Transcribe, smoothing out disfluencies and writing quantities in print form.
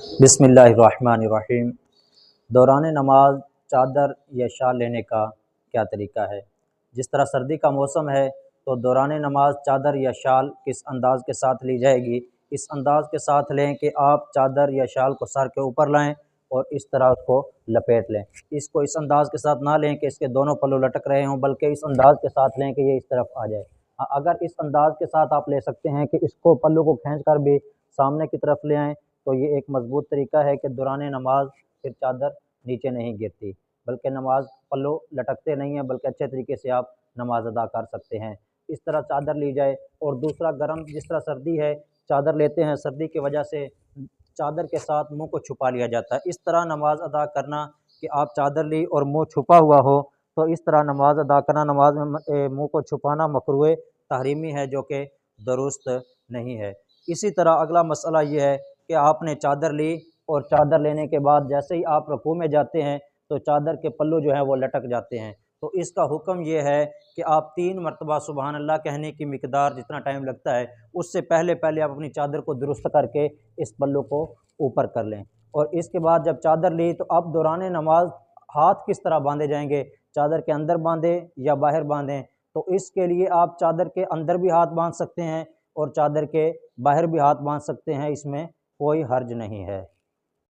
बिस्मिल्लाहिर्रहमानिर्रहीम। दौरान नमाज चादर या शाल लेने का क्या तरीका है। जिस तरह सर्दी का मौसम है तो दौरान नमाज चादर या शाल किस अंदाज़ के साथ ली जाएगी। इस अंदाज़ के साथ लें कि आप चादर या शाल को सर के ऊपर लाएं और इस तरह उसको लपेट लें। इसको इस अंदाज़ के साथ ना लें कि इसके दोनों पल्लू लटक रहे हों, बल्कि इस अंदाज़ के साथ लें कि ये इस तरफ आ जाए। अगर इस अंदाज़ के साथ आप ले सकते हैं कि इसको पल्लू को खींच कर भी सामने की तरफ ले आएँ, तो ये एक मजबूत तरीका है कि दौरान नमाज फिर चादर नीचे नहीं गिरती, बल्कि नमाज पल्लू लटकते नहीं हैं, बल्कि अच्छे तरीके से आप नमाज अदा कर सकते हैं। इस तरह चादर ली जाए। और दूसरा, गर्म जिस तरह सर्दी है, चादर लेते हैं, सर्दी की वजह से चादर के साथ मुंह को छुपा लिया जाता है। इस तरह नमाज अदा करना कि आप चादर ली और मुंह छुपा हुआ हो, तो इस तरह नमाज अदा करना, नमाज में मुंह को छुपाना मकरूह तहरीमी है, जो कि दुरुस्त नहीं है। इसी तरह अगला मसला ये है कि आपने चादर ली और चादर लेने के बाद जैसे ही आप रुकू में जाते हैं तो चादर के पल्लू जो हैं वो लटक जाते हैं। तो इसका हुक्म ये है कि आप 3 मरतबा सुबहान अल्लाह कहने की मिकदार जितना टाइम लगता है, उससे पहले पहले आप अपनी चादर को दुरुस्त करके इस पल्लू को ऊपर कर लें। और इसके बाद जब चादर ली तो अब दौरान नमाज हाथ किस तरह बांधे जाएंगे, चादर के अंदर बांधें या बाहर बांधें। तो इसके लिए आप चादर के अंदर भी हाथ बांध सकते हैं और चादर के बाहर भी हाथ बांध सकते हैं, इसमें कोई हर्ज नहीं है।